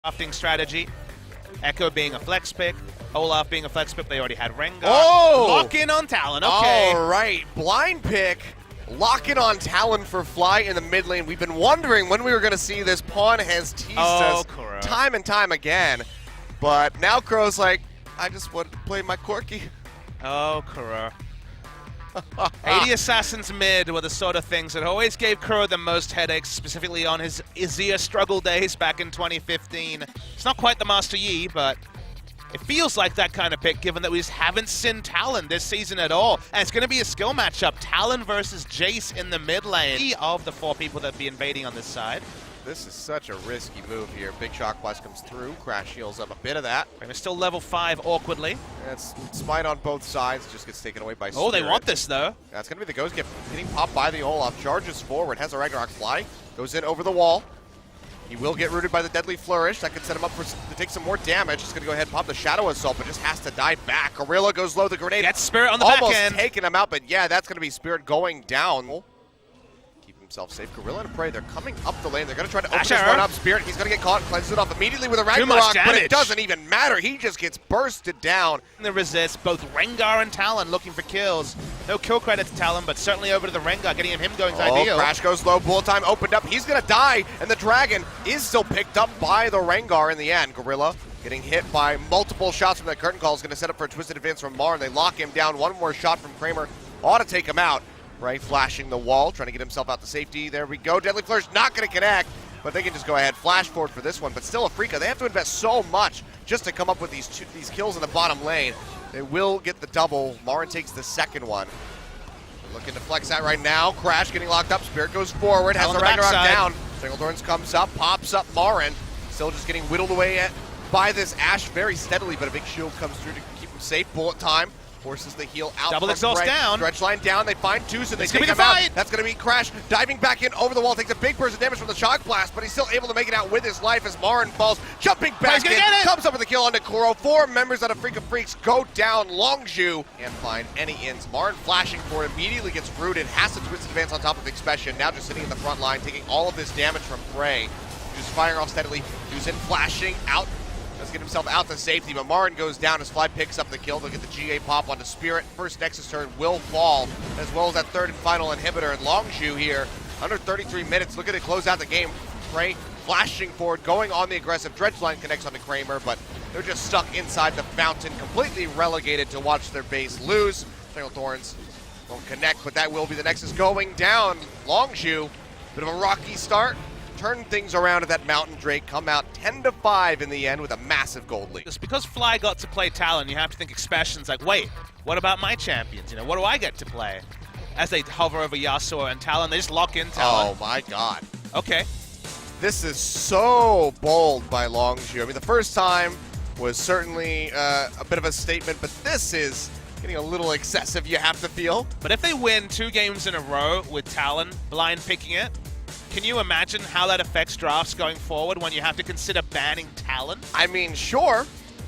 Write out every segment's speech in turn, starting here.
drafting strategy. Echo being a flex pick, Olaf being a flex pick. They already had Rengar. Oh! Lock in on Talon. Okay. All right, blind pick. Lock in on Talon for Fly in the mid lane. We've been wondering when we were going to see this. Pawn has teased us Crow. time and time again. But now Crow's like, I just want to play my Corki. Oh, Crow. 80 assassins mid were the sort of things that always gave Crow the most headaches, specifically on his Izia struggle days back in 2015. It's not quite the Master Yi, but it feels like that kind of pick, given that we just haven't seen Talon this season at all. And it's going to be a skill matchup, Talon versus Jace in the mid lane. Of the 4 people that be invading on this side. This is such a risky move here. Big Shock Blast comes through. Crash heals up a bit of that. And we're still level 5 awkwardly. That's Smite on both sides. Just gets taken away by Spirit. Oh, they want this, though. That's going to be the Ghost Gift. Getting popped by the Olaf. Charges forward. Has a Ragnarok Fly. Goes in over the wall. He will get rooted by the Deadly Flourish. That could set him up to take some more damage. Just going to go ahead and pop the Shadow Assault, but just has to die back. Gorilla goes low. The grenade. That's Spirit on the back end. Almost taking him out, but yeah, that's going to be Spirit going down. Himself safe. Gorilla and Prey, they're coming up the lane. They're going to try to open this one up. Spirit, he's going to get caught, cleanses it off immediately with a Ragnarok, but it doesn't even matter. He just gets bursted down. The resist, both Rengar and Talon looking for kills. No kill credit to Talon, but certainly over to the Rengar, getting him going is ideal. Crash goes low, bullet time opened up. He's going to die, and the Dragon is still picked up by the Rengar in the end. Gorilla getting hit by multiple shots from that curtain call is going to set up for a twisted advance from Mar, and they lock him down. One more shot from Kramer ought to take him out. Right, flashing the wall, trying to get himself out to safety. There we go. Deadly Flourish not going to connect, but they can just go ahead, flash forward for this one. But still, Afreeca, they have to invest so much just to come up with these kills in the bottom lane. They will get the double. Marin takes the second one. They're looking to flex that right now. Crash getting locked up. Spirit goes forward, has the Ragnarok down. Singlethorns comes up, pops up Marin. Still just getting whittled away by this Ashe very steadily, but a big shield comes through to keep him safe. Bullet time. Forces the heal out. Double exhaust down. Stretch line down. They find Deuce and they take him out. That's going to be Crash diving back in over the wall. Takes a big burst of damage from the Shock Blast, but he's still able to make it out with his life as Marin falls. Jumping back in. Comes up with the kill onto Kuro. 4 members out of Afreeca Freecs go down. Longzhu can't find any ins. Marin flashing for it. Immediately gets rooted. Has to twist advance on top of Expression. Now just sitting in the front line, taking all of this damage from Prey. Just firing off steadily. Deuce in flashing out. Does get himself out to safety, but Marin goes down as Fly picks up the kill. They'll get the GA pop onto Spirit. First Nexus turn will fall, as well as that third and final inhibitor. And Longzhu here, under 33 minutes, looking to close out the game. Prey flashing forward, going on the aggressive. Dredgeline connects onto Kramer, but they're just stuck inside the fountain, completely relegated to watch their base lose. Singlethorns won't connect, but that will be the Nexus going down. Longzhu, bit of a rocky start. Turn things around at that Mountain Drake, come out 10-5 in the end with a massive gold lead. Just because Fly got to play Talon, you have to think Expression's like, wait, what about my champions? You know, what do I get to play? As they hover over Yasuo and Talon, they just lock in Talon. Oh my god. Okay. This is so bold by Longzhu. I mean, the first time was certainly a bit of a statement, but this is getting a little excessive, you have to feel. But if they win 2 games in a row with Talon blind picking it, can you imagine how that affects drafts going forward when you have to consider banning Talon? I mean, sure,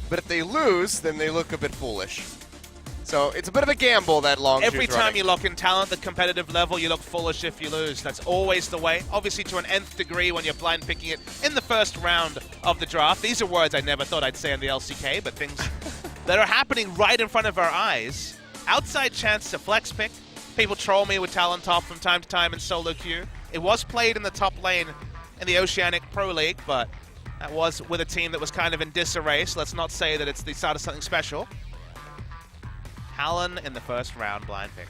but if they lose, then they look a bit foolish. So it's a bit of a gamble that Longzhu's Every time running. you lock in Talon at the competitive level, you look foolish if you lose. That's always the way. Obviously to an nth degree when you're blind picking it in the first round of the draft. These are words I never thought I'd say in the LCK, but things that are happening right in front of our eyes. Outside chance to flex pick. People troll me with Talon top from time to time in solo queue. It was played in the top lane in the Oceanic Pro League, but that was with a team that was kind of in disarray, so let's not say that it's the start of something special. Talon in the first round, blind pick.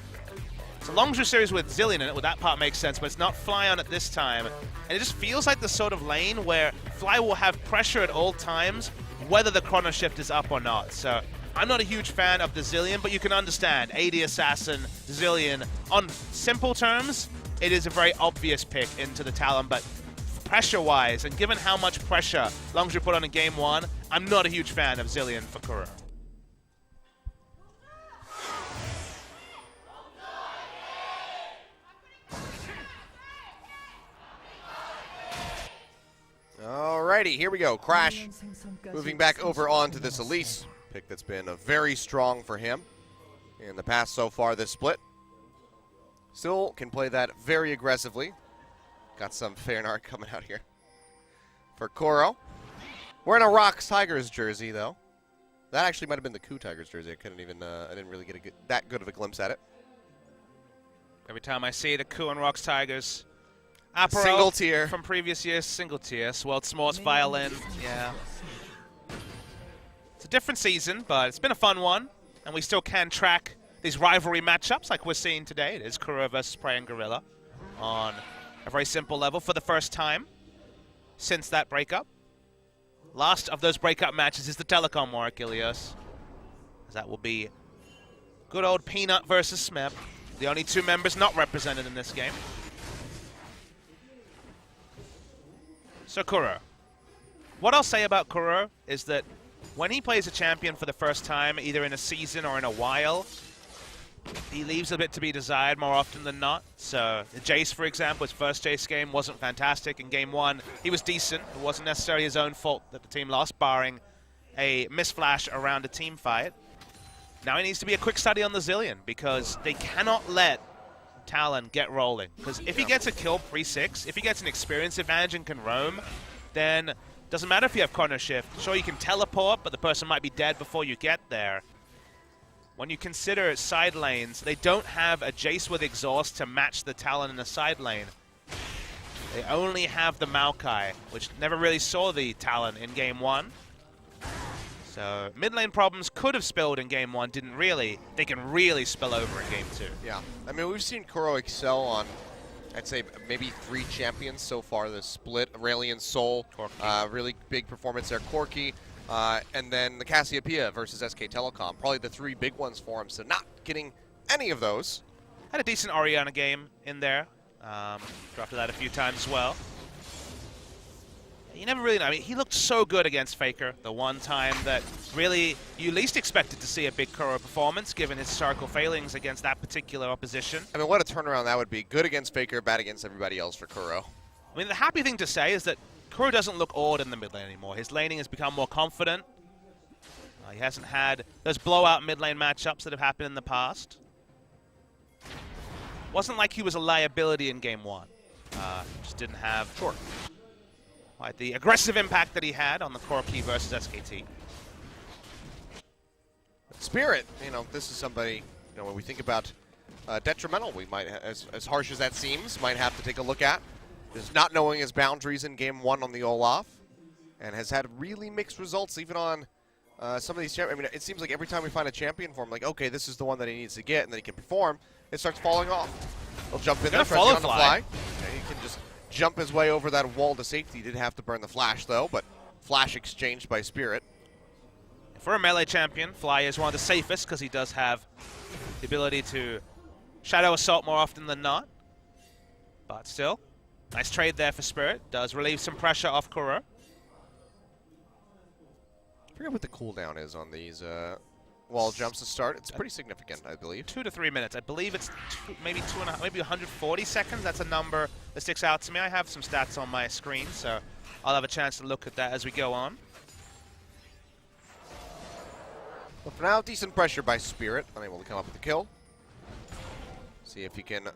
It's a Longzhu series with Zilean in it, well, that part makes sense, but it's not Fly on it this time. And it just feels like the sort of lane where Fly will have pressure at all times, whether the chrono shift is up or not. So I'm not a huge fan of the Zilean, but you can understand 80 Assassin, Zilean. On simple terms, it is a very obvious pick into the Talon, but pressure-wise, and given how much pressure Longzhu put on in Game 1, I'm not a huge fan of Zilean for Kuro. Alrighty, here we go. Crash moving back over onto this Elise. Pick that's been very strong for him in the past so far this split. Still can play that very aggressively. Got some Feyenoord coming out here for Kuro. Wearing a Rocks Tigers jersey, though. That actually might have been the Coup Tigers jersey. I didn't really get that good of a glimpse at it. Every time I see the Coup and Rocks Tigers apparel Single tier. from previous years, single tier. World S'mores violin, yeah. It's a different season, but it's been a fun one, and we still can track these rivalry matchups like we're seeing today. It is Kuro versus Prey and Gorilla on a very simple level for the first time since that breakup. Last of those breakup matches is the Telecom War, Achilles. That will be good old Peanut versus Smeb, the only two members not represented in this game. So Kuro. What I'll say about Kuro is that when he plays a champion for the first time, either in a season or in a while, he leaves a bit to be desired more often than not. So Jace, for example, his first Jace game wasn't fantastic. In game one, he was decent. It wasn't necessarily his own fault that the team lost, barring a misflash around a team fight. Now he needs to be a quick study on the Zilean, because they cannot let Talon get rolling. Because if he gets a kill pre-6, if he gets an experience advantage and can roam, then doesn't matter if you have corner shift. Sure, you can teleport, but the person might be dead before you get there. When you consider side lanes, they don't have a Jace with exhaust to match the Talon in the side lane. They only have the Maokai, which never really saw the Talon in game one. So mid lane problems could have spilled in game one, didn't really. They can really spill over in game two. Yeah, I mean, we've seen Kuro excel on, I'd say, maybe 3 champions so far. The Split, Aurelion Sol, really big performance there. Corki. And then the Cassiopeia versus SK Telecom. Probably the 3 big ones for him, so not getting any of those. Had a decent Orianna game in there. Drafted that a few times as well. You never really know. I mean, he looked so good against Faker the one time that really you least expected to see a big Kuro performance given his historical failings against that particular opposition. I mean, what a turnaround that would be. Good against Faker, bad against everybody else for Kuro. I mean, the happy thing to say is that Kuro doesn't look awed in the mid lane anymore. His laning has become more confident. He hasn't had those blowout mid lane matchups that have happened in the past. Wasn't like he was a liability in game one. Just didn't have quite the aggressive impact that he had on the Corki versus SKT. Spirit, you know, this is somebody, you know, when we think about detrimental, we might, as harsh as that seems, might have to take a look at. Just not knowing his boundaries in game one on the Olaf, and has had really mixed results even on some of these champions. I mean, it seems like every time we find a champion for him, like, okay, this is the one that he needs to get, and then he can perform, it starts falling off. He'll jump in there, follow on the fly. Okay, he can just jump his way over that wall to safety. He did have to burn the flash, though, but flash exchanged by Spirit. For a melee champion, Fly is one of the safest because he does have the ability to shadow assault more often than not. But still, nice trade there for Spirit. Does relieve some pressure off Kuro. I forget what the cooldown is on these wall jumps to start. It's pretty significant, I believe. 2 to 3 minutes. I believe it's maybe 2.5, maybe 140 seconds. That's a number that sticks out to me. I have some stats on my screen, so I'll have a chance to look at that as we go on. But for now, decent pressure by Spirit. Unable to come up with the kill. See if he can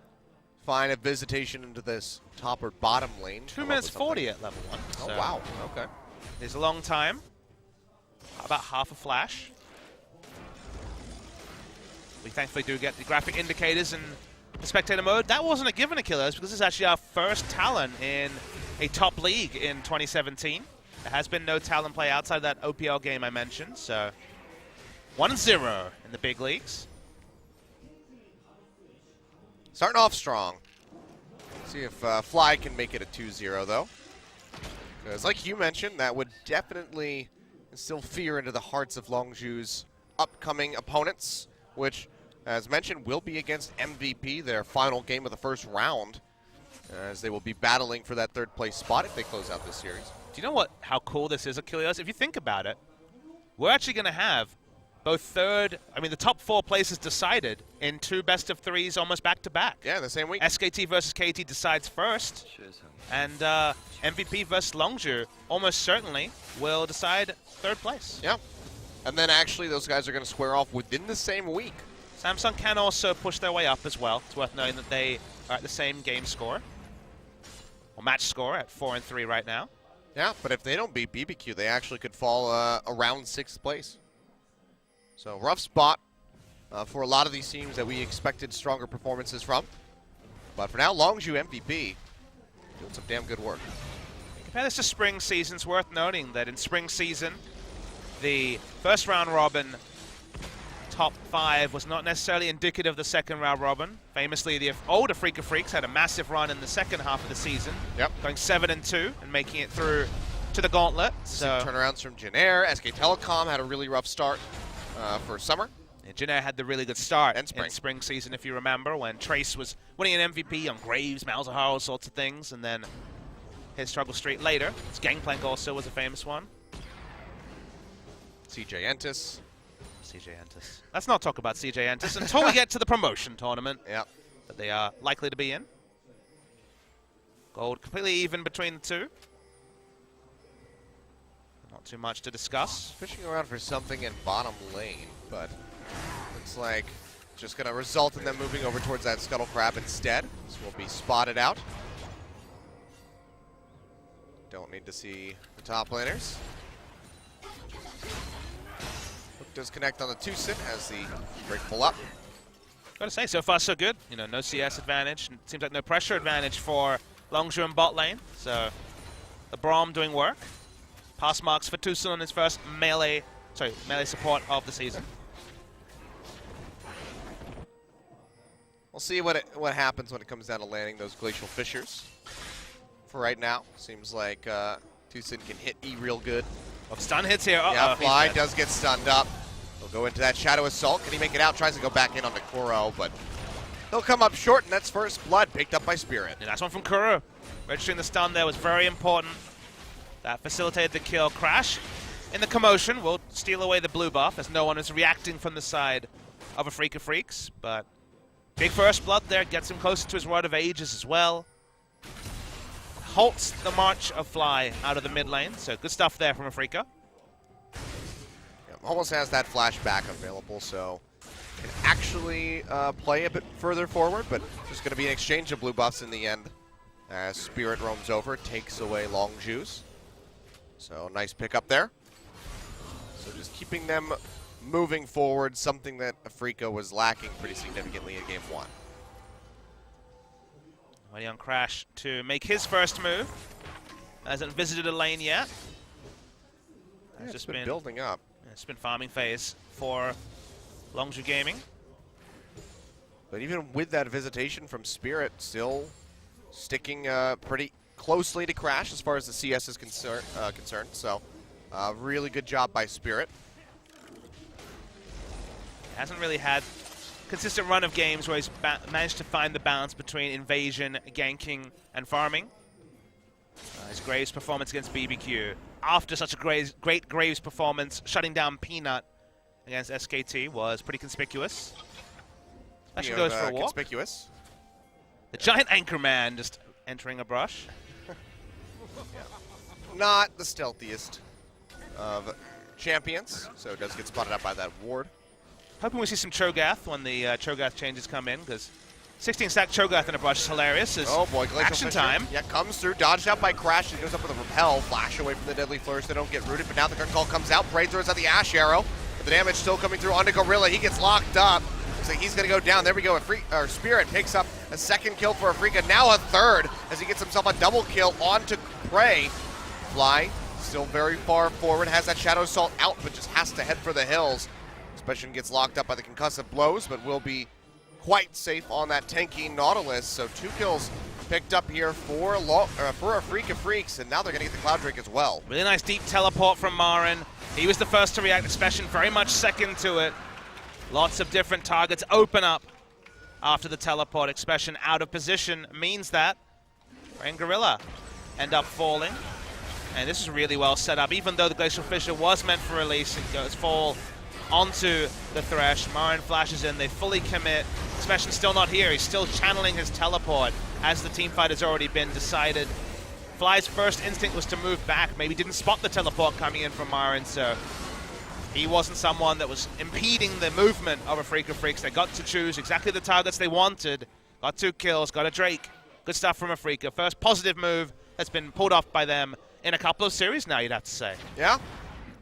find a visitation into this top or bottom lane. 2 minutes 40 at level 1. Oh, so wow. Okay. It's a long time. About half a flash. We thankfully do get the graphic indicators in the spectator mode. That wasn't a given, Achilles, because this is actually our first Talon in a top league in 2017. There has been no Talon play outside that OPL game I mentioned, so 1-0 in the big leagues. Starting off strong. See if Fly can make it a 2-0, though. Because like you mentioned, that would definitely instill fear into the hearts of Longzhu's upcoming opponents, which, as mentioned, will be against MVP, their final game of the first round, as they will be battling for that third-place spot if they close out this series. Do you know how cool this is, Achilles? If you think about it, we're actually going to have both the top 4 places decided in 2 best-of-3s almost back-to-back. Yeah, the same week. SKT versus KT decides first, and MVP versus Longzhu almost certainly will decide 3rd place. Yeah, and then actually those guys are going to square off within the same week. Samsung can also push their way up as well. It's worth knowing that they are at the same game score, or match score at 4-3 right now. Yeah, but if they don't beat BBQ, they actually could fall around 6th place. So rough spot for a lot of these teams that we expected stronger performances from. But for now, Longzhu MVP doing some damn good work. Compare this to spring season. It's worth noting that in spring season, the first round robin top 5 was not necessarily indicative of the second round robin. Famously, the old Afreeca Freecs had a massive run in the second half of the season, going 7-2 and making it through to the gauntlet. So turnarounds from Jin Air. SK Telecom had a really rough start for summer. Yeah, Jin Air had the really good start in spring season, if you remember, when Trace was winning an MVP on Graves, Malzahar, all sorts of things, and then his struggle streak later. His Gangplank also was a famous one. CJ Entis. Let's not talk about CJ Entis until we get to the promotion tournament that they are likely to be in. Gold completely even between the two. Not too much to discuss. Fishing around for something in bottom lane, but looks like just going to result in them moving over towards that Scuttle Crab instead. This will be spotted out. Don't need to see the top laners. Hook does connect on the 2-sit as the break pull up. Gotta say, so far so good. You know, no CS advantage. And seems like no pressure advantage for Longzhu in bot lane. So the Braum doing work. Pass marks for Tucson on his first melee support of the season. We'll see what happens when it comes down to landing those Glacial Fissures. For right now, seems like Tucson can hit E real good. Stun hits here. Yeah, Fly does get stunned up. He'll go into that Shadow Assault. Can he make it out? Tries to go back in onto Kuro, but he'll come up short, and that's first blood picked up by Spirit. Yeah, nice one from Kuro. Registering the stun there was very important. That facilitated the kill. Crash in the commotion will steal away the blue buff as no one is reacting from the side of Afreeca Freecs. But big first blood there gets him closer to his Rod of Ages as well. Halts the march of Fly out of the mid lane. So good stuff there from Afreeca. Yeah, almost has that flashback available, so can actually play a bit further forward, but just going to be an exchange of blue buffs in the end as Spirit roams over, takes away Longzhu's. So nice pick up there. So just keeping them moving forward, something that Afreeca was lacking pretty significantly in Game 1. Waiting on Crash to make his first move. Hasn't visited a lane yet. Yeah, it's been building up. It's been farming phase for Longzhu Gaming. But even with that visitation from Spirit, still sticking pretty closely to Crash as far as the CS is concerned. So really good job by Spirit. Hasn't really had consistent run of games where he's managed to find the balance between invasion, ganking, and farming. His Graves performance against BBQ. After such a great Graves performance, shutting down Peanut against SKT was pretty conspicuous. Actually goes for a walk. Conspicuous. The giant Anchorman just entering a brush. Not the stealthiest of champions, so it does get spotted out by that ward. Hoping we see some Cho'Gath when the Cho'Gath changes come in, because 16-stack Cho'Gath in a brush is hilarious. Oh boy, action time. Yeah, comes through, dodged out by Crash, and goes up with a repel, flash away from the Deadly Flourish. They don't get rooted, but now the gun call comes out. Prey throws out the Ash Arrow. But the damage still coming through onto Gorilla. He gets locked up. Looks like he's going to go down. There we go. Spirit picks up a second kill for Afreeca, now a third, as he gets himself a double kill onto Prey. Fly still very far forward, has that Shadow Assault out, but just has to head for the hills. Special gets locked up by the concussive blows, but will be quite safe on that tanky Nautilus. So 2 kills picked up here for Afreeca Freecs, and now they're going to get the Cloud Drake as well. Really nice deep teleport from Marin. He was the first to react, Special very much second to it. Lots of different targets open up after the teleport. Expression out of position means that Ray and Gorilla end up falling. And this is really well set up. Even though the Glacial Fissure was meant for release, it goes fall onto the Thresh. Marin flashes in, they fully commit. Expression's still not here, he's still channeling his teleport as the teamfight has already been decided. Fly's first instinct was to move back, maybe didn't spot the teleport coming in from Marin, so he wasn't someone that was impeding the movement of Afreeca Freecs. They got to choose exactly the targets they wanted. Got 2 kills, got a Drake. Good stuff from Afreeca. First positive move that's been pulled off by them in a couple of series now, you'd have to say. Yeah,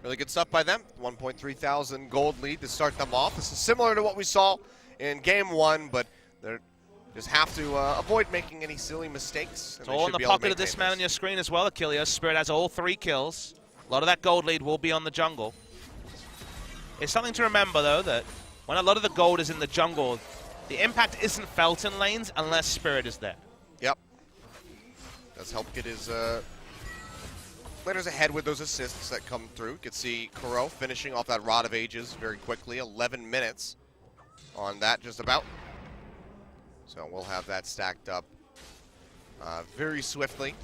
really good stuff by them. 1.3 thousand gold lead to start them off. This is similar to what we saw in game 1, but they just have to avoid making any silly mistakes. It's all in the pocket of this man on your screen as well, Achilles. Spirit has all 3 kills. A lot of that gold lead will be on the jungle. It's something to remember, though, that when a lot of the gold is in the jungle, the impact isn't felt in lanes unless Spirit is there. Yep. Does help get his laners ahead with those assists that come through. You can see Kuro finishing off that Rod of Ages very quickly. 11 minutes on that, just about. So we'll have that stacked up very swiftly.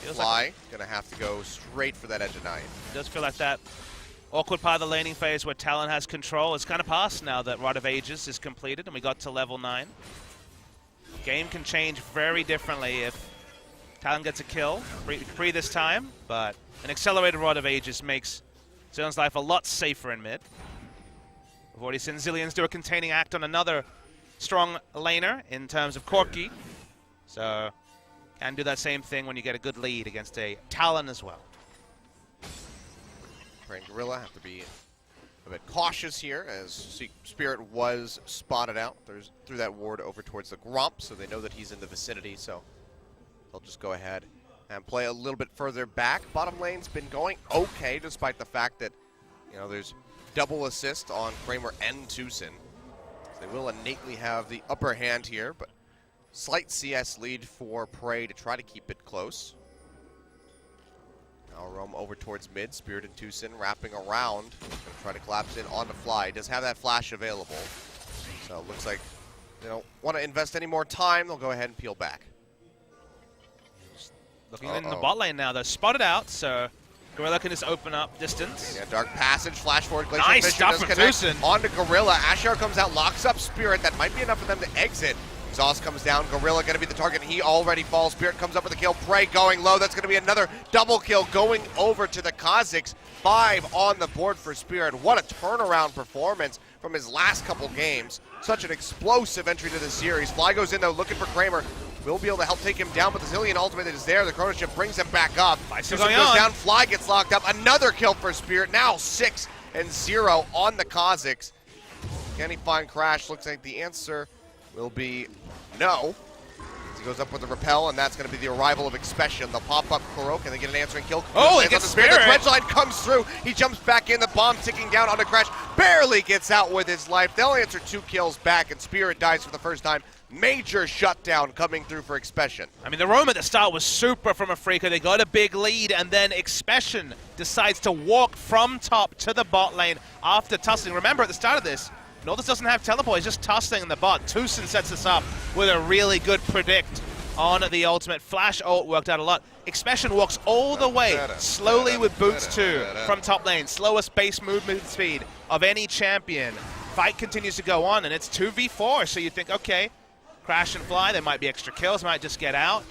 Fly, gonna have to go straight for that edge of 9. It does feel like that awkward part of the laning phase where Talon has control. It's kind of passed now that Rod of Ages is completed and we got to level 9. Game can change very differently if Talon gets a kill, free this time, but an accelerated Rod of Ages makes Zillion's life a lot safer in mid. We've already seen Zillions do a containing act on another strong laner in terms of Corki, so can do that same thing when you get a good lead against a Talon as well. Prey and Gorilla have to be a bit cautious here as Spirit was spotted out. Threw that ward over towards the Gromp, so they know that he's in the vicinity, so they'll just go ahead and play a little bit further back. Bottom lane's been going okay, despite the fact that, you know, there's double assist on Kramer and Tucson. They will innately have the upper hand here, but slight CS lead for Prey to try to keep it close. Now roam over towards mid. Spirit and Tucson wrapping around. Gonna try to collapse in on the fly. Does have that flash available. So it looks like they don't want to invest any more time. They'll go ahead and peel back. Looking in the bot lane now. They're spotted out, so Gorilla can just open up distance. Yeah, dark passage, flash forward, Glacier nice Fisher stuff does from connect Tucson. onto Gorilla. Asher comes out, locks up Spirit. That might be enough for them to exit. Exhaust comes down. Gorilla going to be the target. He already falls. Spirit comes up with a kill. Prey going low. That's going to be another double kill going over to the Kazakhs. 5 on the board for Spirit. What a turnaround performance from his last couple games. Such an explosive entry to the series. Fly goes in though, looking for Kramer. Will be able to help take him down, but the Zillion ultimate is there. The Chrono Shift brings him back up. Goes down. Fly gets locked up. Another kill for Spirit. Now 6-0 on the Kazakhs. Can he find Crash? Looks like the answer will be no. He goes up with the repel, and that's going to be the arrival of Expression. They'll pop up Kuro. Can they get an answering kill? Oh, he gets Spirit. The dredge line comes through. He jumps back in. The bomb ticking down onto Crash. Barely gets out with his life. They'll answer 2 kills back, and Spirit dies for the first time. Major shutdown coming through for Expression. I mean, the roam at the start was super from Afreeca. They got a big lead, and then Expression decides to walk from top to the bot lane after tussling. Remember, at the start of this, Northus doesn't have teleport, he's just tussling in the bot. Tucson sets us up with a really good predict on the ultimate. Flash ult worked out a lot. Expression walks all the way, slowly with boots 2 from top lane. Slowest base movement speed of any champion. Fight continues to go on, and it's 2v4, so you think, okay, Crash and Fly, there might be extra kills, might just get out.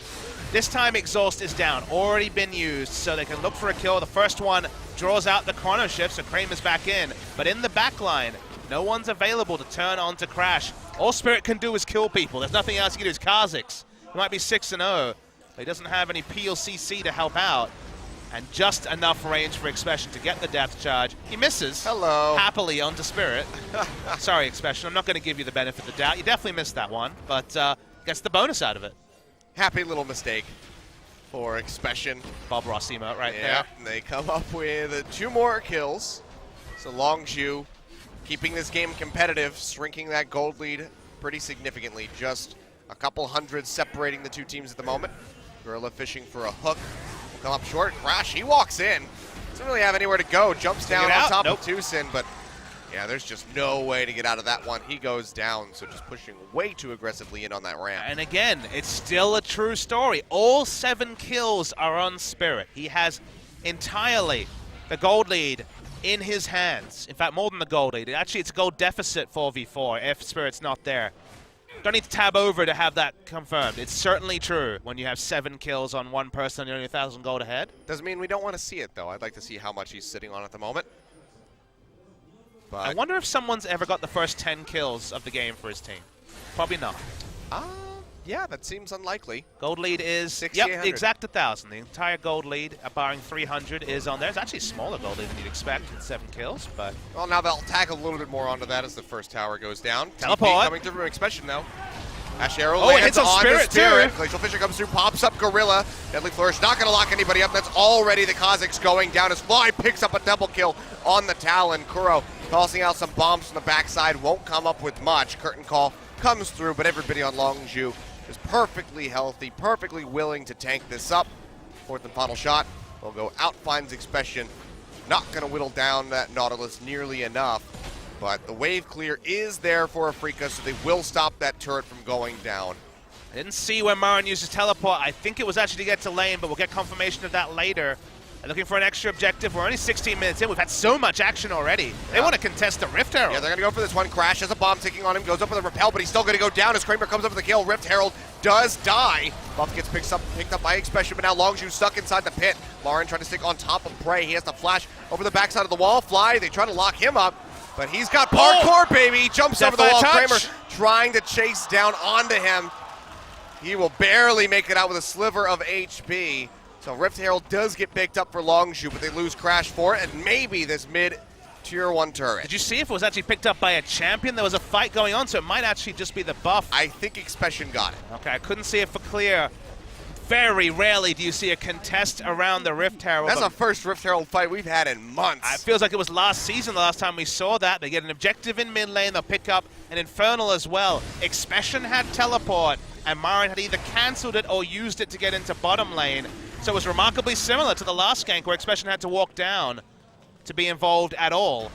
This time Exhaust is down, already been used, so they can look for a kill. The first one draws out the Chrono Shift, so Kramer's back in. But in the back line, no one's available to turn on to Crash. All Spirit can do is kill people. There's nothing else he can do. It's Kazakhs. He might be 6-0, but he doesn't have any PLCC to help out. And just enough range for Expression to get the depth charge. He misses. Hello. Happily onto Spirit. Sorry, Expression. I'm not going to give you the benefit of the doubt. You definitely missed that one, but gets the bonus out of it. Happy little mistake for Expression. Bob Ross emote right there. Yeah, they come up with 2 more kills. So Longzhu keeping this game competitive, shrinking that gold lead pretty significantly. Just a couple hundred separating the 2 teams at the moment. Gorilla fishing for a hook. Will come up short. Crash, he walks in. Doesn't really have anywhere to go. Jumps down on top of Tucson, but yeah, there's just no way to get out of that one. He goes down, so just pushing way too aggressively in on that ramp. And again, it's still a true story. All 7 kills are on Spirit. He has entirely the gold lead in his hands. In fact, more than the gold lead. Actually, it's a gold deficit 4v4 if Spirit's not there. Don't need to tab over to have that confirmed. It's certainly true when you have 7 kills on one person and you're only 1,000 gold ahead. Doesn't mean we don't want to see it, though. I'd like to see how much he's sitting on at the moment. But I wonder if someone's ever got the first 10 kills of the game for his team. Probably not. Yeah, that seems unlikely. Gold lead is, yep, the exact 1,000. The entire gold lead, barring 300, is on there. It's actually a smaller gold lead than you'd expect with 7 kills, but... Well, now they'll tack a little bit more onto that as the first tower goes down. Teleport. TP coming through from Expression, though. Ash Arrow it lands hits on Spirit, Spirit. too. Glacial Fissure comes through, pops up Gorilla. Deadly Flourish not going to lock anybody up. That's already the Kazakhs going down as Fly picks up a double kill on the Talon. Kuro tossing out some bombs from the backside, won't come up with much. Curtain Call comes through, but everybody on Longzhu is perfectly healthy, perfectly willing to tank this up. Fourth and final shot will go out, finds Expression. Not going to whittle down that Nautilus nearly enough. But the wave clear is there for Afreeca, so they will stop that turret from going down. I didn't see when Marin used his teleport. I think it was actually to get to lane, but we'll get confirmation of that later. They're looking for an extra objective. We're only 16 minutes in. We've had so much action already. Yeah. They want to contest the Rift Herald. Yeah, they're going to go for this one. Crash has a bomb ticking on him, goes up with a repel, but he's still going to go down as Kramer comes up with the kill. Rift Herald does die. Buff gets picked up by Expression, but now Longzhu stuck inside the pit. Lauren trying to stick on top of Prey. He has to flash over the backside of the wall. Fly, they try to lock him up. But he's got parkour, baby. He jumps over the wall. Kramer trying to chase down onto him. He will barely make it out with a sliver of HP. So Rift Herald does get picked up for Longzhu, but they lose Crash for it, and maybe this mid-tier 1 turret. Did you see if it was actually picked up by a champion? There was a fight going on, so it might actually just be the buff. I think Expression got it. Okay, I couldn't see it for clear. Very rarely do you see a contest around the Rift Herald. That's the first Rift Herald fight we've had in months. It feels like it was last season, the last time we saw that. They get an objective in mid lane, they'll pick up an Infernal as well. Expression had teleport, and Marin had either cancelled it or used it to get into bottom lane. So it was remarkably similar to the last gank where Expression had to walk down to be involved at all.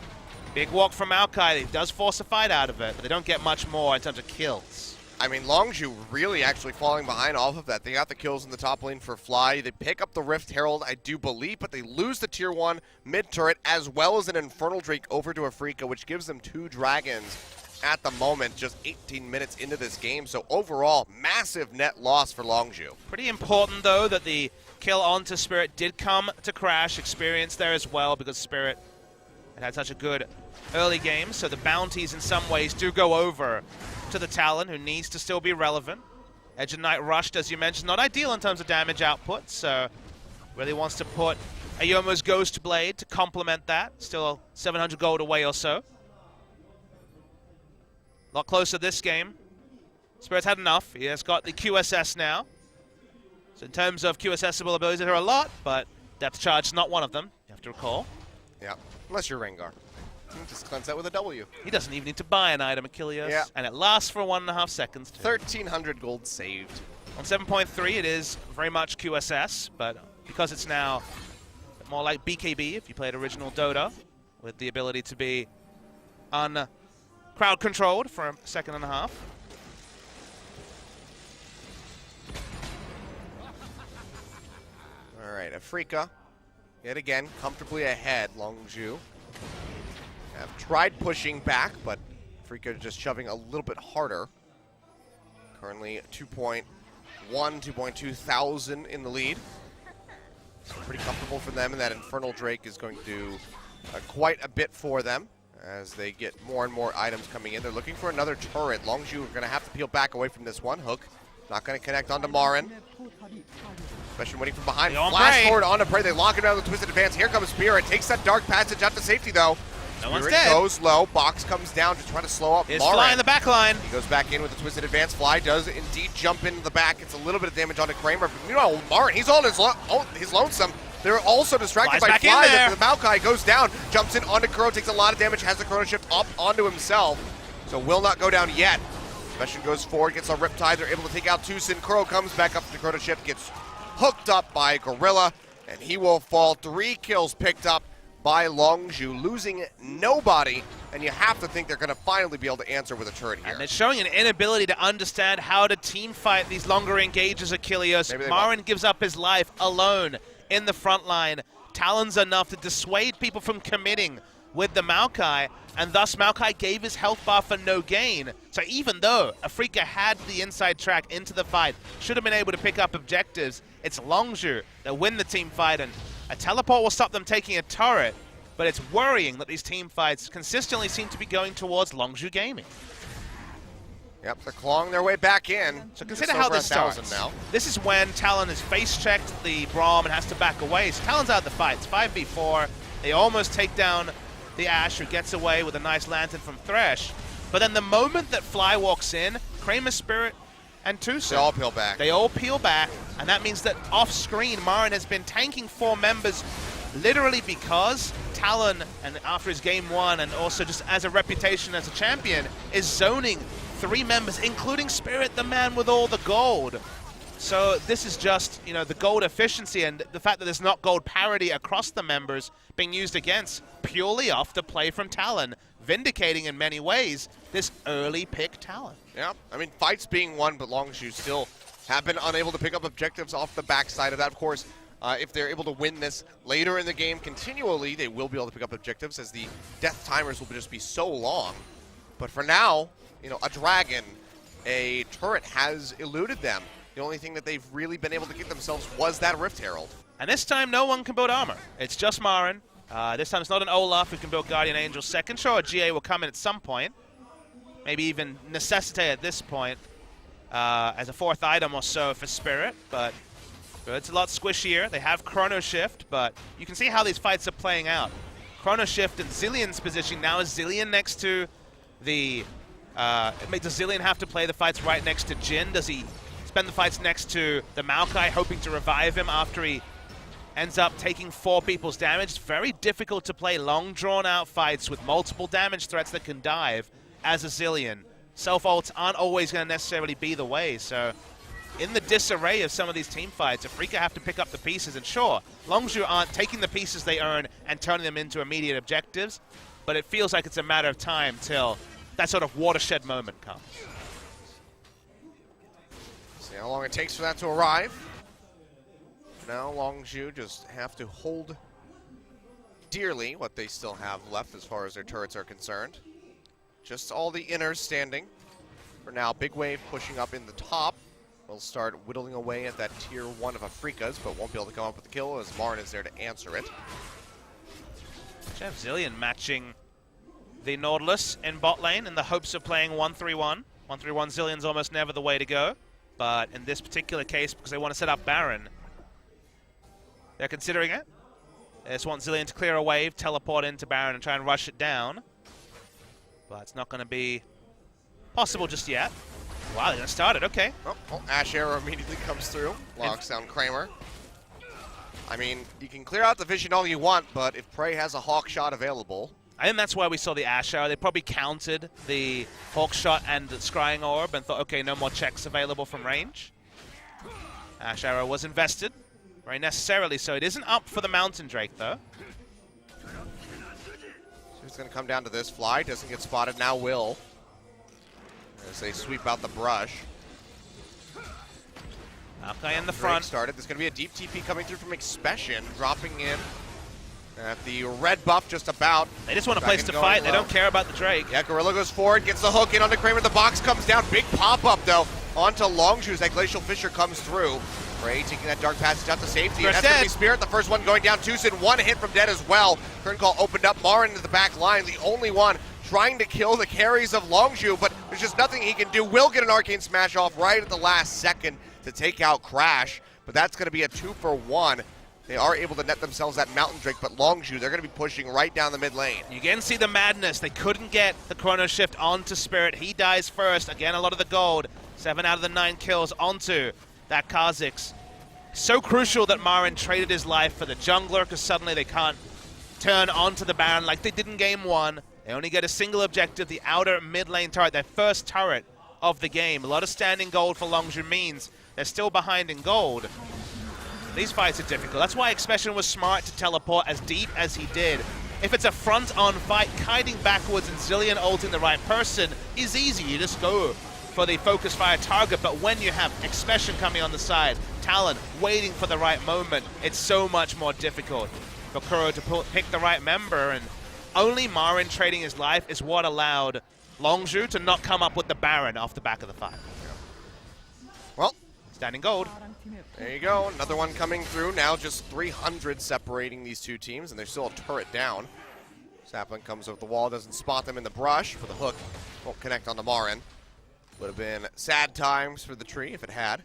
Big walk from Maokai. He does force a fight out of it, but they don't get much more in terms of kills. I mean, Longzhu really actually falling behind off of that. They got the kills in the top lane for Fly. They pick up the Rift Herald, I do believe, but they lose the tier 1 mid-turret as well as an Infernal Drake over to Afreeca, which gives them 2 dragons at the moment, just 18 minutes into this game. So overall, massive net loss for Longzhu. Pretty important, though, that the kill onto Spirit did come to Crash. Experience there as well, because Spirit had such a good early game. So the bounties in some ways do go over to the Talon, who needs to still be relevant. Edge of Night rushed, as you mentioned, not ideal in terms of damage output, so really wants to put Ayoma's Ghost Blade to complement that. Still 700 gold away or so. A lot closer this game. Spirit's had enough. He has got the QSS now. So in terms of QSS-able abilities, there are a lot, but Depth Charge is not one of them, you have to recall. Yeah, unless you're Rengar. Just cleanse that with a W. He doesn't even need to buy an item, Achilles. Yeah. And it lasts for 1.5 seconds. 1,300 gold saved. On 7.3, it is very much QSS, but because it's now more like BKB, if you played original Dota, with the ability to be crowd controlled for a second and a half. All right, Afreeca, yet again, comfortably ahead. Longzhu have tried pushing back, but Afreeca just shoving a little bit harder. Currently 2.1, 2.2 thousand in the lead. So pretty comfortable for them, and that Infernal Drake is going to do quite a bit for them as they get more and more items coming in. They're looking for another turret. Longzhu are going to have to peel back away from this one. Hook not going to connect onto Marin. Especially waiting from behind. Flash forward onto Prey. They lock it down with the Twisted Advance. Here comes Spirit. Takes that Dark Passage out to safety, though. No one's Spirit dead. Goes low. Box comes down to try to slow up It's Marin. Fly in the back line. He goes back in with the Twisted Advance. Fly does indeed jump into the back. It's a little bit of damage onto Kramer. But meanwhile, Marin, he's on his lonesome. They're also distracted by Fly. The Maokai goes down, jumps in onto Kuro, takes a lot of damage, has the Chrono Shift up onto himself. So will not go down yet. Special goes forward, gets a Riptide. They're able to take out Tucson. Kuro comes back up to the Chrono Shift, gets hooked up by Gorilla, and he will fall. 3 kills picked up by Longzhu, losing nobody, and you have to think they're going to finally be able to answer with a turret here. And they're showing an inability to understand how to team fight these longer engages, Achilles. Marin gives up his life alone in the front line. Talon's enough to dissuade people from committing with the Maokai, and thus Maokai gave his health bar for no gain. So even though Afreeca had the inside track into the fight, should have been able to pick up objectives, it's Longzhu that win the team fight, and a teleport will stop them taking a turret, but it's worrying that these team fights consistently seem to be going towards Longzhu Gaming. Yep, they're clawing their way back in. So consider how this starts. Now. This is when Talon has face-checked the Braum and has to back away. So Talon's out of the fight. It's 5v4. They almost take down the Ashe, who gets away with a nice lantern from Thresh. But then the moment that Fly walks in, Kramer, Spirit, and Tucson, they all peel back. They all peel back, and that means that off-screen, Marin has been tanking 4 members literally because Talon, and after his game 1, and also just as a reputation as a champion, is zoning 3 members, including Spirit, the man with all the gold. So this is just, you know, the gold efficiency and the fact that there's not gold parity across the members being used against purely off the play from Talon, vindicating in many ways this early pick Talon. Yeah, I mean, fights being won, but Longzhu still have been unable to pick up objectives off the backside of that. Of course, if they're able to win this later in the game continually, they will be able to pick up objectives as the death timers will just be so long. But for now, you know, a dragon, a turret has eluded them. The only thing that they've really been able to get themselves was that Rift Herald. And this time, no one can build armor. It's just Marin. This time, it's not an Olaf who can build Guardian Angel second. Sure, a GA will come in at some point. Maybe even necessitate at this point as a 4th item or so for Spirit. But it's a lot squishier. They have Chrono Shift, but you can see how these fights are playing out. Chrono Shift and Zillion's position now is Zilean next to the... does Zilean have to play the fights right next to Jhin? Does he spend the fights next to the Maokai, hoping to revive him after he ends up taking 4 people's damage? It's very difficult to play long, drawn-out fights with multiple damage threats that can dive as a Zilean. Self-ults aren't always going to necessarily be the way, so in the disarray of some of these team fights, Afreeca have to pick up the pieces, and sure, Longzhu aren't taking the pieces they earn and turning them into immediate objectives, but it feels like it's a matter of time till that sort of watershed moment comes. See how long it takes for that to arrive. Now Longzhu just have to hold dearly what they still have left as far as their turrets are concerned. Just all the inners standing. For now, Big Wave pushing up in the top. Will start whittling away at that tier 1 of Afreeca's, but won't be able to come up with the kill as Marin is there to answer it. Jeff Zilean matching the Nautilus in bot lane in the hopes of playing 1-3-1. 1-3-1 Zilean's almost never the way to go, but in this particular case, because they want to set up Baron, they're considering it. They just want Zilean to clear a wave, teleport into Baron, and try and rush it down. But it's not going to be possible just yet. Wow, they're going to start it, okay. Oh, Ashe Arrow immediately comes through, locks down Kramer. I mean, you can clear out the vision all you want, but if Prey has a Hawk shot available... I think that's why we saw the Ashe Arrow. They probably counted the Hawk shot and the Scrying Orb and thought, okay, no more checks available from range. Ashe Arrow was invested, very necessarily so. It isn't up for the Mountain Drake, though. So it's going to come down to this. Fly doesn't get spotted, now will. As they sweep out the brush. Maokai in the front. Started. There's going to be a deep TP coming through from Expression, dropping in at the red buff just about. They just want a place to fight. They don't care about the Drake. Yeah, Gorilla goes forward, gets the hook in onto Kramer. The box comes down. Big pop-up, though, onto Longzhu as that Glacial Fissure comes through. Prey taking that Dark Passage out to safety. And that's going to be Spirit, the first one going down. Tucson, 1 hit from dead as well. Turn call opened up. Marin into the back line, the only one trying to kill the carries of Longzhu, but there's just nothing he can do. Will get an Arcane Smash off right at the last second to take out Crash, but that's going to be a 2-for-1. They are able to net themselves that Mountain Drake, but Longzhu, they're going to be pushing right down the mid lane. You can see the madness. They couldn't get the Chrono Shift onto Spirit. He dies first. Again, a lot of the gold. 7 out of the 9 kills onto that Kha'Zix. So crucial that Marin traded his life for the jungler, because suddenly they can't turn onto the Baron like they did in game 1. They only get a single objective, the outer mid lane turret, their first turret of the game. A lot of standing gold for Longzhu means they're still behind in gold. These fights are difficult. That's why Expression was smart to teleport as deep as he did. If it's a front-on fight, kiting backwards and Zilean ulting the right person is easy. You just go for the focus fire target, but when you have Expression coming on the side, Talon waiting for the right moment, it's so much more difficult for Kuro to pick the right member, and only Marin trading his life is what allowed Longzhu to not come up with the Baron off the back of the fight. Well, standing gold. There you go, another one coming through. Now just 300 separating these two teams, and there's still a turret down. Sapling comes over the wall, doesn't spot them in the brush for the hook. Won't connect on the Marin. Would have been sad times for the tree if it had.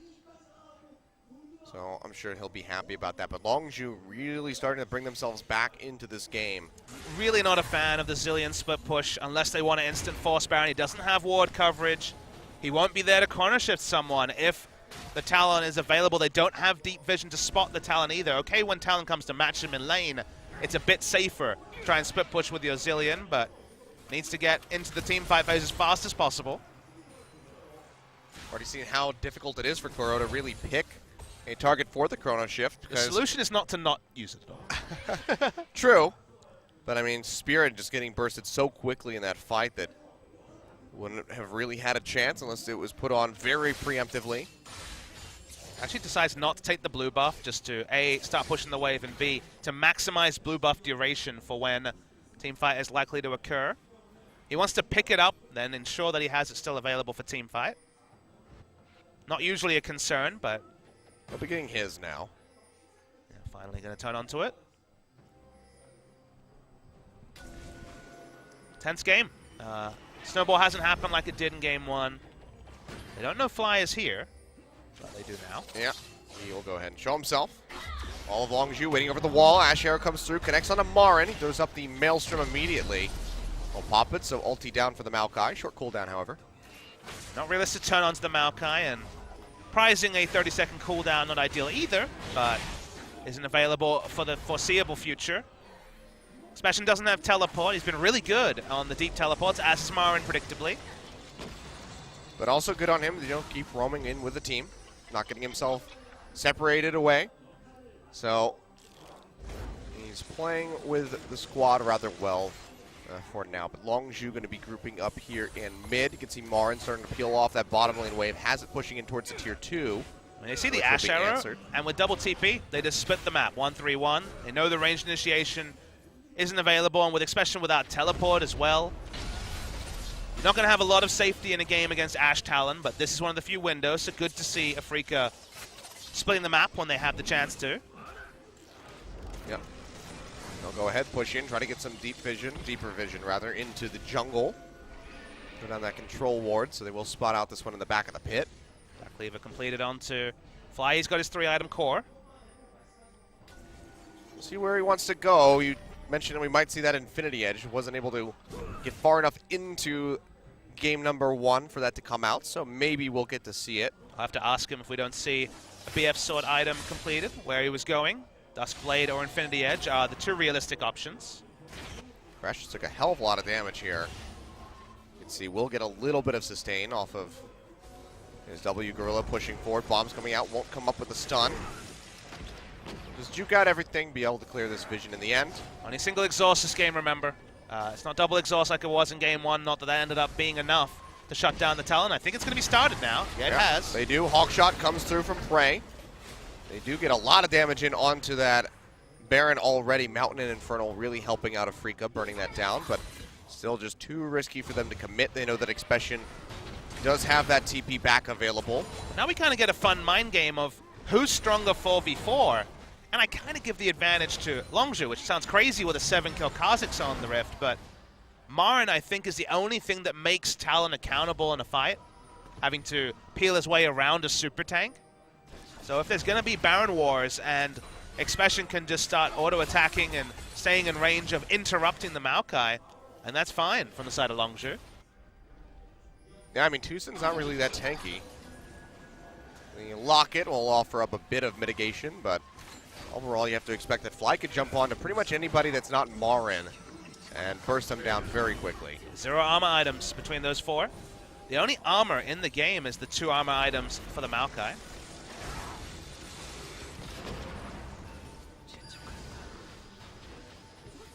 So I'm sure he'll be happy about that. But Longzhu really starting to bring themselves back into this game. Really not a fan of the Zilean split push unless they want an instant force Baron. He doesn't have ward coverage. He won't be there to corner shift someone if the Talon is available. They don't have deep vision to spot the Talon either. Okay, when Talon comes to match him in lane, it's a bit safer. Try and split push with your Zilean, but needs to get into the team fight phase as fast as possible. Already seen how difficult it is for Kuro to really pick a target for the Chrono Shift. The solution is not to not use it at all. True. But I mean, Spirit just getting bursted so quickly in that fight that wouldn't have really had a chance unless it was put on very preemptively. Actually decides not to take the blue buff, just to A, start pushing the wave, and B, to maximize blue buff duration for when team fight is likely to occur. He wants to pick it up, then ensure that he has it still available for team fight. Not usually a concern, but he'll be getting his now. Yeah, finally going to turn onto it. Tense game. Snowball hasn't happened like it did in game 1. They don't know Fly is here, but they do now. Yeah, he will go ahead and show himself. All of Longzhu waiting over the wall. Ash Arrow comes through, connects onto Marin. He throws up the Maelstrom immediately. Will pop it, so ulti down for the Maokai. Short cooldown, however. Not realistic turn onto the Maokai, and prizing a 30-second cooldown, not ideal either, but isn't available for the foreseeable future. Sebastian doesn't have teleport. He's been really good on the deep teleports, as is Marin, predictably. But also good on him to keep roaming in with the team, not getting himself separated away. So he's playing with the squad rather well for now. But Longzhu going to be grouping up here in mid. You can see Marin starting to peel off that bottom lane wave, has it pushing in towards the tier 2. And they see the Ash Arrow, and with double TP, they just split the map, 1-3-1. They know the ranged initiation isn't available, and with Expression without teleport as well. You're not going to have a lot of safety in a game against Ash Talon, but this is one of the few windows, so good to see Afreeca splitting the map when they have the chance to. Yep. They'll go ahead, push in, try to get some deeper vision rather, into the jungle. Go down that control ward, so they will spot out this one in the back of the pit. That cleaver completed onto Fly. He's got his 3-item core. We'll see where he wants to go. You mentioned we might see that Infinity Edge. Wasn't able to get far enough into game number 1 for that to come out, so maybe we'll get to see it. I'll have to ask him if we don't see a BF Sword item completed, where he was going. Duskblade or Infinity Edge are the 2 realistic options. Crash just took a hell of a lot of damage here. You can see we'll get a little bit of sustain off of his W Gorilla pushing forward. Bombs coming out, won't come up with a stun. Just juke out everything, be able to clear this vision in the end. Only single exhaust this game, remember. It's not double exhaust like it was in game 1, not that that ended up being enough to shut down the Talon. I think it's going to be started now. Yeah, it has. They do. Hawkshot comes through from Prey. They do get a lot of damage in onto that Baron already. Mountain and Infernal really helping out Afreeca, burning that down, but still just too risky for them to commit. They know that Expression does have that TP back available. Now we kind of get a fun mind game of who's stronger 4v4, and I kind of give the advantage to Longzhu, which sounds crazy with a 7-kill Kha'Zix on the Rift, but Marin, I think, is the only thing that makes Talon accountable in a fight, having to peel his way around a super tank. So if there's going to be Baron Wars and Expression can just start auto-attacking and staying in range of interrupting the Maokai, and that's fine from the side of Longzhu. Yeah, I mean, Tucson's not really that tanky. The Locket will offer up a bit of mitigation, but overall you have to expect that Fly could jump on to pretty much anybody that's not Marin and burst them down very quickly. 0 armor items between those 4. The only armor in the game is the 2 armor items for the Maokai.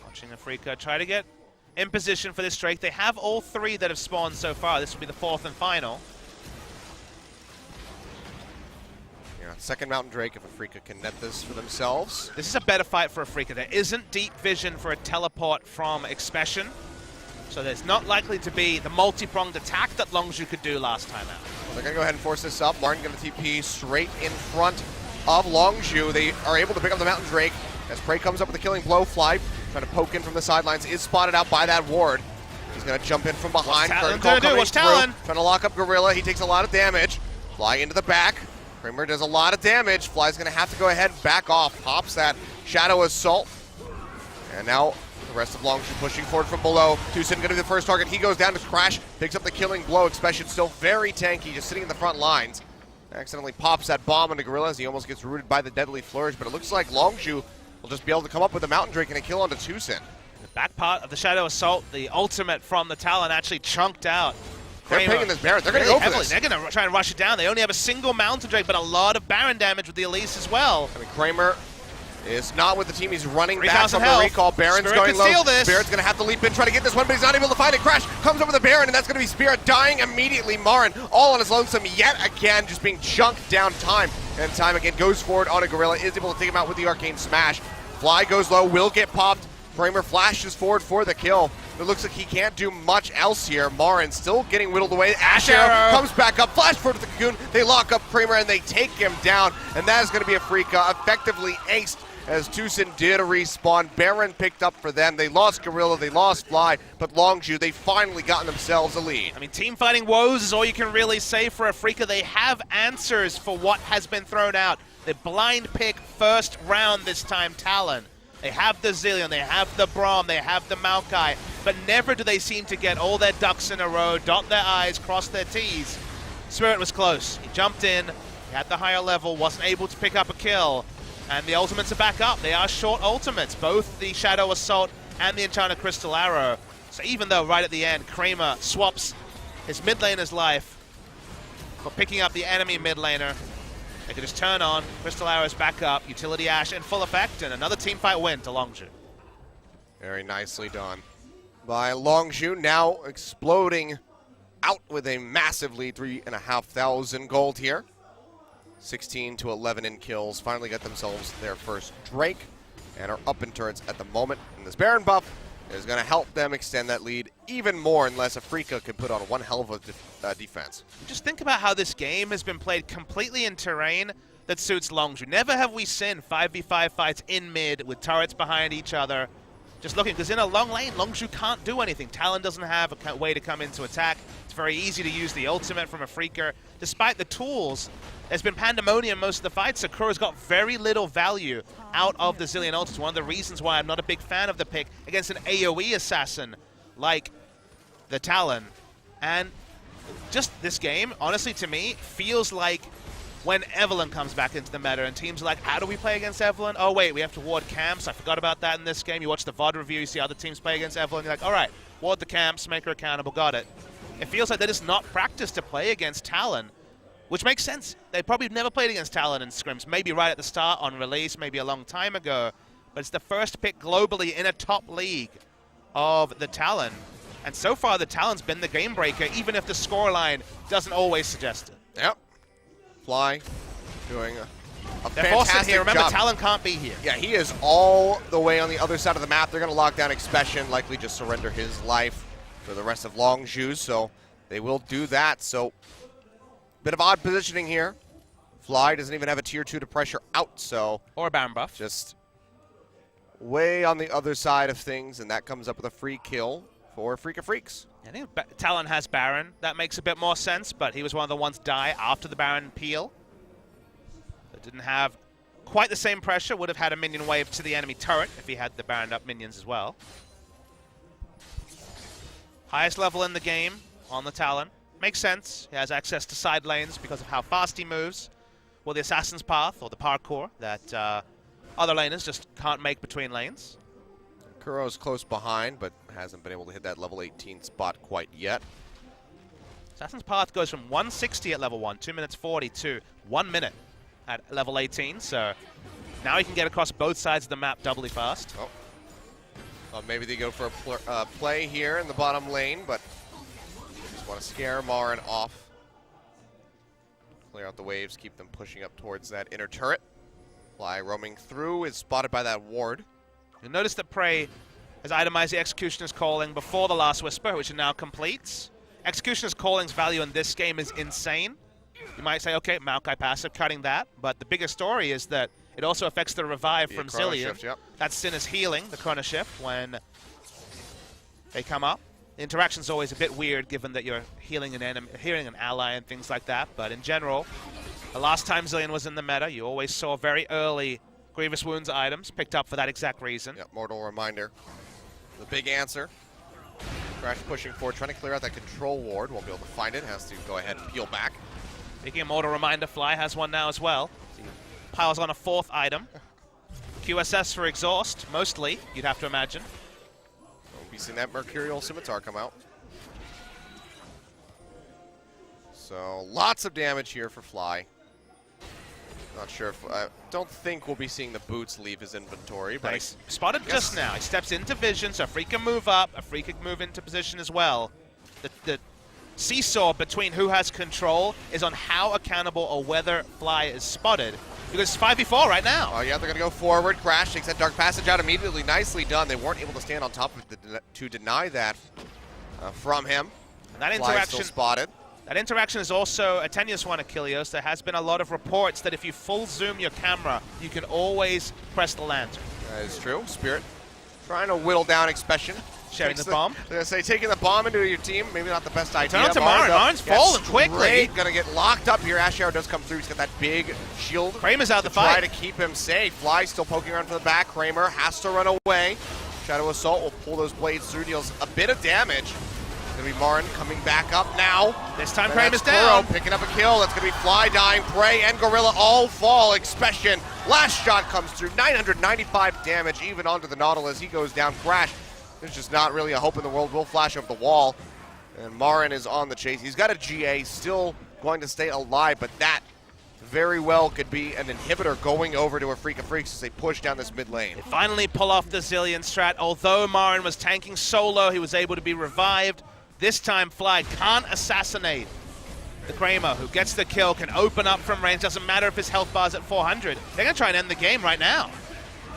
Watching Afreeca try to get in position for this Drake. They have all 3 that have spawned so far. This will be the 4th and final. Yeah, second Mountain Drake if Afreeca can net this for themselves. This is a better fight for Afreeca. There isn't deep vision for a teleport from Expression, so there's not likely to be the multi-pronged attack that Longzhu could do last time out. Well, they're going to go ahead and force this up. Martin going to TP straight in front of Longzhu. They are able to pick up the Mountain Drake as Prey comes up with a killing blow. Fly trying to poke in from the sidelines, is spotted out by that ward. He's going to jump in from behind. What's Talon do? What's Talon? Trying to lock up Gorilla. He takes a lot of damage. Fly into the back. Kramer does a lot of damage. Fly's going to have to go ahead and back off. Pops that Shadow Assault. And now the rest of Longzhu pushing forward from below. Tucson going to be the first target. He goes down to Crash. Picks up the killing blow. Expression still very tanky, just sitting in the front lines. Accidentally pops that bomb into Gorilla as he almost gets rooted by the Deadly Flourish. But it looks like Longzhu will just be able to come up with a Mountain Drake and a kill onto Tucson. The back part of the Shadow Assault, the ultimate from the Talon actually chunked out. They're picking this Baron. They're going to go for this. They're going to try and rush it down. They only have a single Mountain Drake, but a lot of Baron damage with the Elise as well. I mean, Kramer is not with the team. He's running back from the health. recall. Baron's Spirit going low. steal this. Spirit's going to have to leap in, try to get this one, but he's not able to find it. Crash comes over the Baron, and that's going to be Spirit dying immediately. Marin all on his lonesome yet again, just being chunked down time and time again. Goes forward on a Gorilla, is able to take him out with the Arcane Smash. Fly goes low, will get popped. Kramer flashes forward for the kill. It looks like he can't do much else here. Marin still getting whittled away. Ash Arrow comes back up, flash forward to the Cocoon. They lock up Kramer and they take him down. And that is going to be Afreeca effectively aced as Tucson did a respawn. Baron picked up for them. They lost Gorilla, they lost Fly, but Longzhu, they finally gotten themselves a lead. I mean, team fighting woes is all you can really say for Afreeca. They have answers for what has been thrown out. They blind pick first round this time Talon. They have the Zilean, they have the Braum, they have the Maokai, but never do they seem to get all their ducks in a row, dot their I's, cross their T's. Spirit was close. He jumped in, he had the higher level, wasn't able to pick up a kill, and the ultimates are back up. They are short ultimates, both the Shadow Assault and the Enchanted Crystal Arrow. So even though right at the end, Kramer swaps his mid laner's life for picking up the enemy mid laner, they can just turn on, Crystal Arrows back up, Utility Ash in full effect, and another team fight win to Longzhu. Very nicely done by Longzhu, now exploding out with a massive lead, 3,500 gold here. 16 to 11 in kills, finally got themselves their first Drake, and are up in turrets at the moment. And this Baron buff is going to help them extend that lead even more unless Afreeca can put on one hell of a defense. Just think about how this game has been played completely in terrain that suits Longzhu. Never have we seen 5v5 fights in mid with turrets behind each other. Just looking, because in a long lane, Longzhu can't do anything. Talon doesn't have a way to come into attack. It's very easy to use the ultimate from Afreeca. Despite the tools, there's been pandemonium most of the fights. Sakura's got very little value out of the Zilean ult. It's one of the reasons why I'm not a big fan of the pick against an AoE assassin like the Talon. And just this game, honestly, to me, feels like when Evelynn comes back into the meta and teams are like, how do we play against Evelynn? Oh, wait, we have to ward camps. I forgot about that in this game. You watch the VOD review, you see other teams play against Evelynn. You're like, all right, ward the camps, make her accountable, got it. It feels like they're just not practiced to play against Talon, which makes sense. They probably never played against Talon in scrims, maybe right at the start on release, maybe a long time ago, but it's the first pick globally in a top league of the Talon. And so far, the Talon's been the game breaker, even if the scoreline doesn't always suggest it. Yep. Fly doing a They're fantastic forcing here. Remember, job. Talon can't be here. Yeah, he is all the way on the other side of the map. They're going to lock down Expression, likely just surrender his life for the rest of Longzhu, so they will do that. So, bit of odd positioning here. Fly doesn't even have a tier 2 to pressure out, so... Or a Baron buff. Just way on the other side of things, and that comes up with a free kill for Afreeca Freecs. I think Talon has Baron. That makes a bit more sense, but he was one of the ones die after the Baron peel. That didn't have quite the same pressure. Would have had a minion wave to the enemy turret if he had the Baron up minions as well. Highest level in the game on the Talon. Makes sense. He has access to side lanes because of how fast he moves. Well, the assassin's path or the parkour that other laners just can't make between lanes. Kuro's close behind, but hasn't been able to hit that level 18 spot quite yet. Assassin's Path goes from 160 at level 1, 2 minutes 40, to 1 minute at level 18, so now he can get across both sides of the map doubly fast. Oh. Maybe they go for a play here in the bottom lane, but just want to scare Marin off. Clear out the waves, keep them pushing up towards that inner turret. Fly roaming through is spotted by that ward. You'll notice that Prey has itemized the Executioner's Calling before the Last Whisper, which it now completes. Executioner's Calling's value in this game is insane. You might say, okay, Maokai passive, cutting that, but the bigger story is that it also affects the revive from Zilean. Shift, yep. That's Sinner's healing, the Chrono Shift, when they come up. The interaction's always a bit weird given that you're healing an ally and things like that, but in general, the last time Zilean was in the meta, you always saw very early Grievous Wounds items picked up for that exact reason. Yep, Mortal Reminder. The big answer. Crash pushing forward, trying to clear out that control ward. Won't be able to find it, has to go ahead and peel back. Speaking of Mortal Reminder, Fly has one now as well. Piles on a 4th item. QSS for exhaust, mostly, you'd have to imagine. We'll be seeing that Mercurial Scimitar come out. So, lots of damage here for Fly. Not sure if, I don't think we'll be seeing the boots leave his inventory, but he's spotted just now. He steps into vision, so Afreeca move up, Afreeca move into position as well. The seesaw between who has control is on how accountable or whether Fly is spotted. Because it's 5v4 right now. Oh yeah, they're gonna go forward. Crash takes that Dark Passage out immediately. Nicely done. They weren't able to stand on top of it to deny that from him. And that interaction still spotted. That interaction is also a tenuous one, Achilleos. There has been a lot of reports that if you full zoom your camera, you can always press the lantern. That is true. Spirit trying to whittle down Expression. Sharing the bomb. I was gonna say, taking the bomb into your team, maybe not the best idea. Turn on to Marin. Marin's falling quickly. Gonna get locked up here. Ashiaro does come through. He's got that big shield. Kramer's out the fight. fight. Try to keep him safe. Fly still poking around from the back. Kramer has to run away. Shadow Assault will pull those blades through, deals a bit of damage. Gonna be Marin coming back up now. This time Kramer's down. Picking up a kill. That's gonna be Fly dying. Prey and Gorilla all fall. Expression. Last shot comes through. 995 damage even onto the Nautilus. He goes down. Crash. There's just not really a hope in the world. Will flash over the wall. And Marin is on the chase. He's got a GA, still going to stay alive, but that very well could be an inhibitor going over to Afreeca Freecs as they push down this mid lane. They finally pull off the Zilean strat. Although Marin was tanking solo, he was able to be revived. This time Fly can't assassinate the Kramer, who gets the kill, can open up from range. Doesn't matter if his health bar's at 400. They're going to try and end the game right now.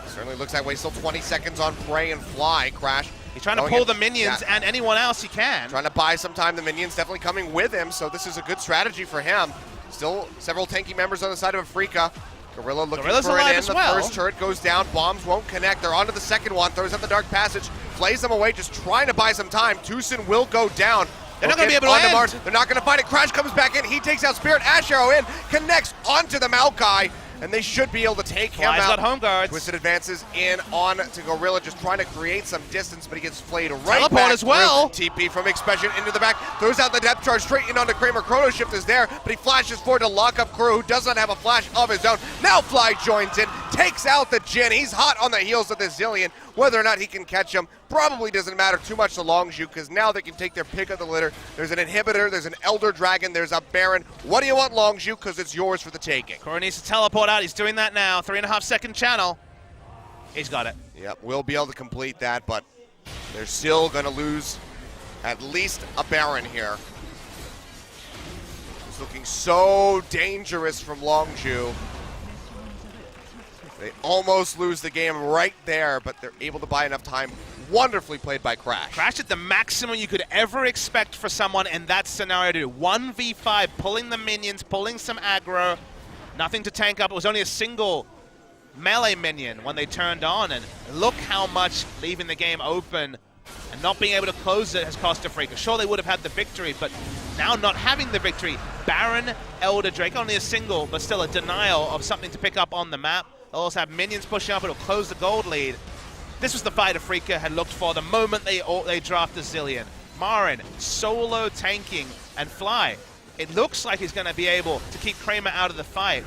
Certainly looks that way. Still 20 seconds on Prey and Fly. Crash. He's trying to pull the minions and anyone else he can. Trying to buy some time. The minions definitely coming with him, so this is a good strategy for him. Still several tanky members on the side of Afreeca. Gorilla looking for it in. The first turret goes down. Bombs won't connect. They're onto the second one. Throws out the Dark Passage. Flays them away, just trying to buy some time. Tucson will go down. They're not going to be able to end. Mars. They're not going to find it. Crash comes back in. He takes out Spirit. Ashiaro in. Connects onto the Maokai. And they should be able to take him out. Got home guards. Twisted advances in on to Gorilla, just trying to create some distance, but he gets flayed right Teleport back as well. TP from Expression into the back, throws out the depth charge straight in onto Kramer. Chrono Shift is there, but he flashes forward to lock up Crew, who does not have a flash of his own. Now Fly joins in, takes out the Jhin. He's hot on the heels of this Zilean. Whether or not he can catch him probably doesn't matter too much to Longzhu, because now they can take their pick of the litter. There's an inhibitor, there's an Elder Dragon, there's a Baron. What do you want, Longzhu? Because it's yours for the taking. Crow needs to teleport out. He's doing that now. 3.5 second channel. He's got it. Yep, we'll be able to complete that, but they're still going to lose at least a Baron here. It's looking so dangerous from Longzhu. They almost lose the game right there, but they're able to buy enough time. Wonderfully played by Crash. Crash at the maximum you could ever expect for someone in that scenario to do. 1v5, pulling the minions, pulling some aggro. Nothing to tank up. It was only a single melee minion when they turned on, and look how much leaving the game open and not being able to close it has cost Afreeca. Sure, they would have had the victory, but now not having the victory. Baron, Elder Drake, only a single, but still a denial of something to pick up on the map. They'll also have minions pushing up. It'll close the gold lead. This was the fight Afreeca had looked for the moment they drafted Zilean. Marin, solo tanking, and Fly. It looks like he's going to be able to keep Kramer out of the fight.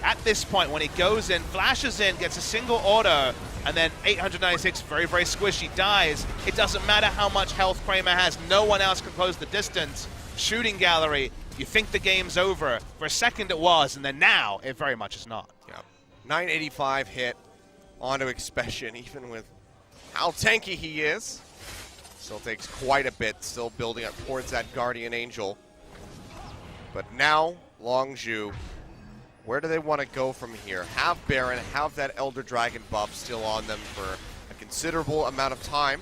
At this point, when he goes in, flashes in, gets a single auto, and then 896, very, very squishy, dies. It doesn't matter how much health Kramer has. No one else can close the distance. Shooting gallery, you think the game's over. For a second it was, and then now it very much is not. Yeah. 985 hit onto Expression, even with how tanky he is. Still takes quite a bit, still building up towards that Guardian Angel. But now, Longzhu, where do they want to go from here? Have Baron, have that Elder Dragon buff still on them for a considerable amount of time.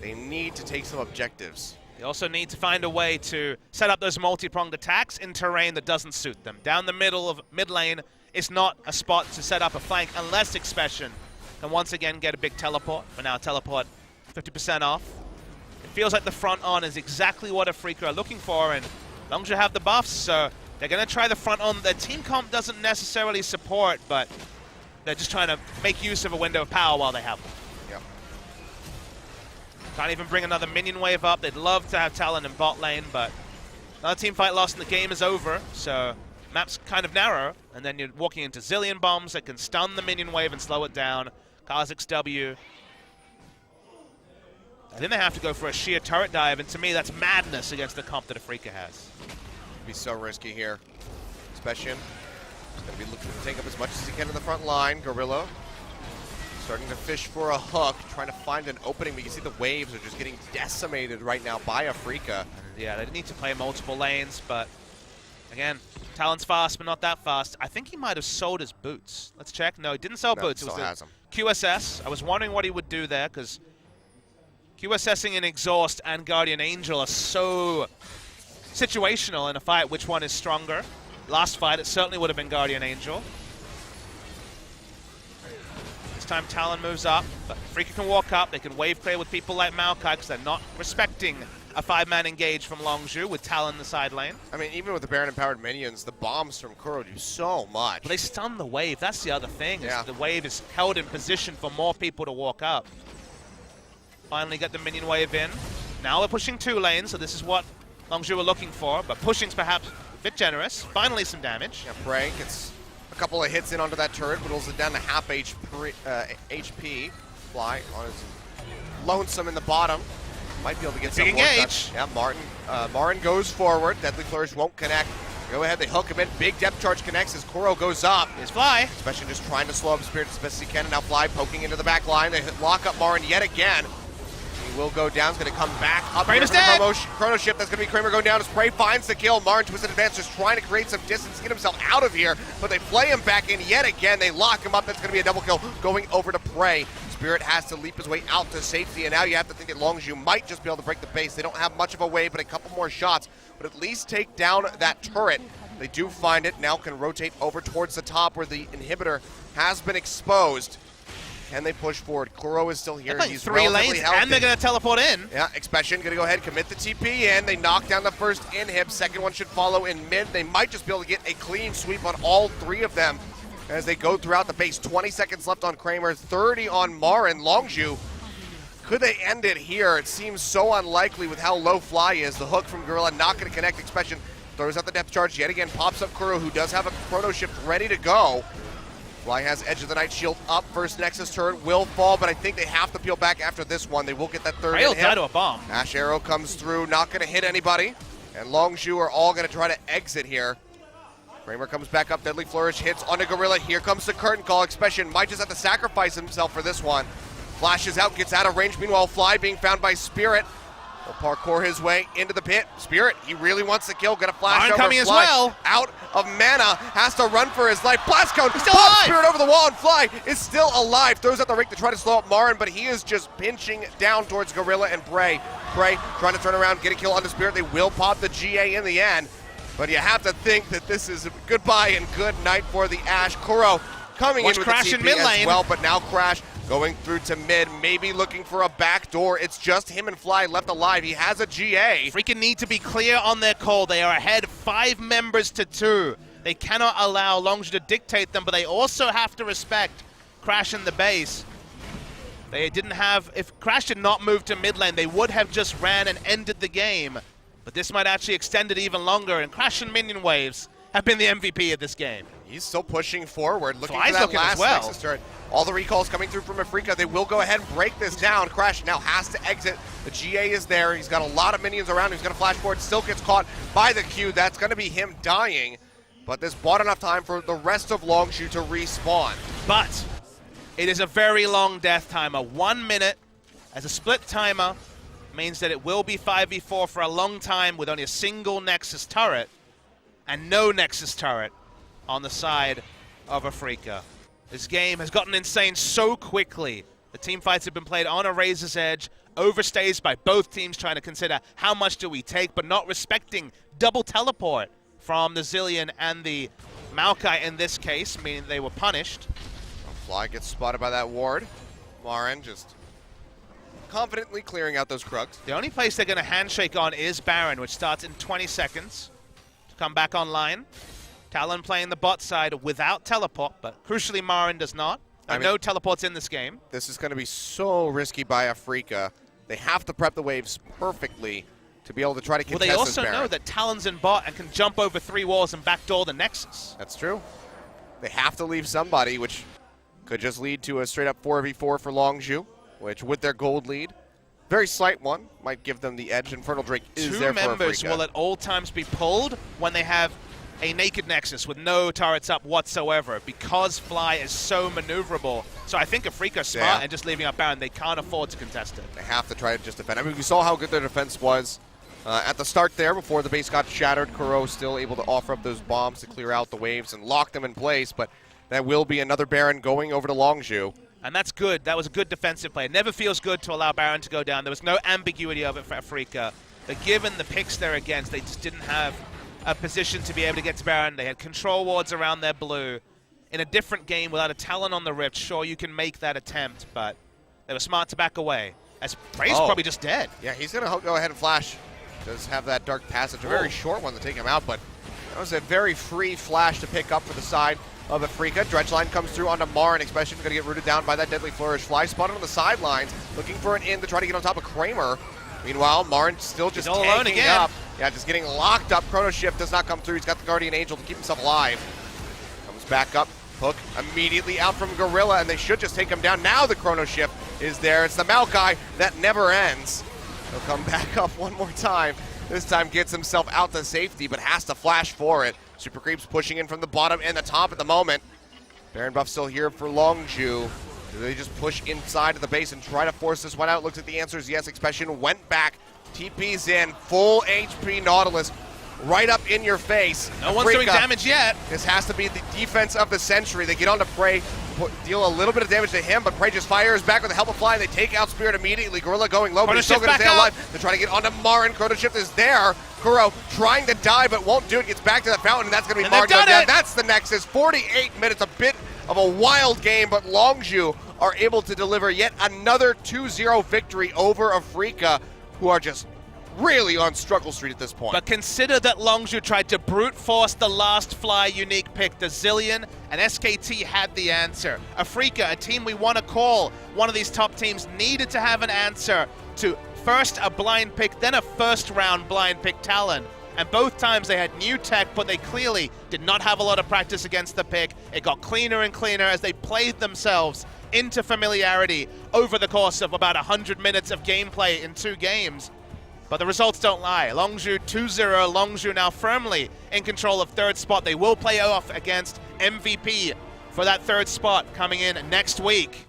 They need to take some objectives. They also need to find a way to set up those multi-pronged attacks in terrain that doesn't suit them. Down the middle of mid lane is not a spot to set up a flank unless Expression can once again get a big teleport. But now teleport 50% off. It feels like the front on is exactly what Afreeca are looking for, and Longzhu have the buffs, so they're going to try the front on. Their team comp doesn't necessarily support, but they're just trying to make use of a window of power while they have one. Yep. Can't even bring another minion wave up. They'd love to have Talon in bot lane, but another team fight lost and the game is over, so map's kind of narrow, and then you're walking into Zillion bombs that can stun the minion wave and slow it down. Kha'Zix's W. I think they have to go for a sheer turret dive, and to me that's madness against the comp that Afreeca has. Be so risky here. Specian going to be looking to take up as much as he can in the front line. Gorilla starting to fish for a hook, trying to find an opening, but you see the waves are just getting decimated right now by Afreeca. Yeah, they need to play multiple lanes, but again, Talon's fast, but not that fast. I think he might have sold his boots. Let's check. No, he didn't sell boots. It was the QSS. I was wondering what he would do there, because QSSing and Exhaust and Guardian Angel are so situational in a fight. Which one is stronger? Last fight, it certainly would have been Guardian Angel. This time Talon moves up, but Afreeca can walk up. They can wave clear with people like Maokai because they're not respecting a 5-man engage from Longzhu with Talon in the side lane. I mean, even with the Baron-empowered minions, the bombs from Kuro do so much. But they stun the wave. That's the other thing. Yeah. Is the wave is held in position for more people to walk up. Finally get the minion wave in. Now we're pushing 2 lanes, so this is what Longzhu were looking for, but pushing's perhaps a bit generous. Finally some damage. Yeah, Prey gets a couple of hits in onto that turret, whittles it down to half HP. Fly on his lonesome in the bottom. Might be able to get some engage. Yeah, Marin goes forward. Deadly Flourish won't connect. Go ahead, they hook him in. Big depth charge connects as Kuro goes up. Here's Fly. Especially just trying to slow up Spirit as best as he can. And now Fly poking into the back line. They lock up Marin yet again. He will go down. He's going to come back up. Kramer's dead. Chrono Shift. That's going to be Kramer going down as Prey finds the kill. Marin twisted advance, just trying to create some distance, get himself out of here. But they play him back in yet again. They lock him up. That's going to be a double kill going over to Prey. Spirit has to leap his way out to safety, and now you have to think that Longzhu might just be able to break the base. They don't have much of a wave, but a couple more shots, but at least take down that turret. They do find it, now can rotate over towards the top where the inhibitor has been exposed. Can they push forward? Kuro is still here. He's 3 lanes, healthy. and they're going to teleport in. Yeah, Expression going to go ahead and commit the TP in. They knock down the first inhib. Second one should follow in mid. They might just be able to get a clean sweep on all 3 of them as they go throughout the base. 20 seconds left on Kramer, 30 on Marin. Longzhu, could they end it here? It seems so unlikely with how low Fly is. The hook from Gorilla not going to connect. Expression throws out the depth charge yet again, pops up Kuro, who does have a Chrono Shift ready to go. Fly has Edge of the Night shield up. First Nexus turret will fall, but I think they have to peel back after this one. They will get that third hit. Die to a bomb. Ash Arrow comes through, not going to hit anybody. And Longzhu are all going to try to exit here. Kramer comes back up, Deadly Flourish hits onto Gorilla. Here comes the curtain call. Expression might just have to sacrifice himself for this one. Flashes out, gets out of range. Meanwhile, Fly being found by Spirit. Will parkour his way into the pit. Spirit, he really wants the kill. Got a flash over. Coming Fly as well. Out of mana, has to run for his life. Blast cone, still pops alive. Spirit over the wall, and Fly is still alive. Throws out the rake to try to slow up Marin, but he is just pinching down towards Gorilla and Prey. Prey trying to turn around, get a kill onto Spirit. They will pop the GA in the end. But you have to think that this is a goodbye and good night for the Ashe. Kuro coming in with Crash the in TP mid as lane. well, but now Crash going through to mid, maybe looking for a back door. It's just him and Fly left alive. He has a GA. Freaking need to be clear on their call. They are ahead 5 members to 2. They cannot allow Longzhu to dictate them, but they also have to respect Crash in the base. They didn't have, if Crash did not move to mid lane, they would have just ran and ended the game. But this might actually extend it even longer, and Crash and minion waves have been the MVP of this game. He's still pushing forward, looking Fly's for that looking last as well. Nexus turret. All the recalls coming through from Afreeca. They will go ahead and break this down. Crash now has to exit. The GA is there. He's got a lot of minions around him. He's going to flash forward. Still gets caught by the Q. That's going to be him dying. But this bought enough time for the rest of Longzhu to respawn. But it is a very long death timer. 1 minute as a split timer means that it will be 5v4 for a long time with only a single Nexus turret and no Nexus turret on the side of Afreeca. This game has gotten insane so quickly. The team fights have been played on a razor's edge, overstays by both teams trying to consider how much do we take, but not respecting double teleport from the Zillion and the Maokai in this case, meaning they were punished. Fly gets spotted by that ward. Marin just confidently clearing out those Krugs. The only place they're going to handshake on is Baron, which starts in 20 seconds to come back online. Talon playing the bot side without teleport, but crucially Marin does not. No teleports in this game. This is going to be so risky by Afreeca. They have to prep the waves perfectly to be able to try to contest this Baron. Well, they also know that Talon's in bot and can jump over 3 walls and backdoor the Nexus. That's true. They have to leave somebody, which could just lead to a straight-up 4v4 for Longzhu, which with their gold lead, very slight one, might give them the edge. Infernal Drake is there for Afreeca. 2 members will at all times be pulled when they have a naked Nexus with no turrets up whatsoever because Fly is so maneuverable. So I think Afreeca's smart and just leaving up Baron. They can't afford to contest it. They have to try to just defend. I mean, we saw how good their defense was at the start there before the base got shattered. Kuro still able to offer up those bombs to clear out the waves and lock them in place, but that will be another Baron going over to Longzhu. And that's good. That was a good defensive play. It never feels good to allow Baron to go down. There was no ambiguity of it for Afreeca. But given the picks they're against, they just didn't have a position to be able to get to Baron. They had control wards around their blue. In a different game without a Talon on the Rift, sure, you can make that attempt, but they were smart to back away. As Prey's probably just dead. Yeah, he's going to go ahead and flash. Does have that dark passage, a very short one to take him out, but that was a very free flash to pick up for the side of Afreeca. Dredgeline comes through onto Marin, especially going to get rooted down by that deadly flourish. Fly spotted on the sidelines, looking for an in to try to get on top of Kramer. Meanwhile, Marin still just all alone again. Up. Yeah, just getting locked up. Chrono Shift does not come through. He's got the Guardian Angel to keep himself alive. Comes back up. Hook immediately out from Gorilla, and they should just take him down. Now the Chrono Shift is there. It's the Maokai that never ends. He'll come back up one more time. This time gets himself out to safety, but has to flash for it. Super Creeps pushing in from the bottom and the top at the moment. Baron buff still here for Longzhu. Do they just push inside of the base and try to force this one out? Looks like the answer is yes. Expression went back. TP's in. Full HP Nautilus right up in your face. No one's doing damage yet. This has to be the defense of the century. They get onto Prey, deal a little bit of damage to him, but Prey just fires back with the help of Fly, and they take out Spirit immediately. Gorilla going low, but he's still going to stay alive. They're trying to get onto Marin. Chrono Shift is there. Kuro trying to die, but won't do it. Gets back to the fountain, and that's going to be Marin going down. That's the Nexus. 48 minutes, a bit of a wild game, but Longzhu are able to deliver yet another 2-0 victory over Afreeca, who are just really on struggle street at this point. But consider that Longzhu tried to brute force the last Fly unique pick, the Zillion, and SKT had the answer. Afreeca, a team we want to call one of these top teams, needed to have an answer to first a blind pick, then a first round blind pick Talon. And both times they had new tech, but they clearly did not have a lot of practice against the pick. It got cleaner and cleaner as they played themselves into familiarity over the course of about 100 minutes of gameplay in 2 games. But the results don't lie. Longzhu 2-0, Longzhu now firmly in control of 3rd spot. They will play off against MVP for that 3rd spot coming in next week.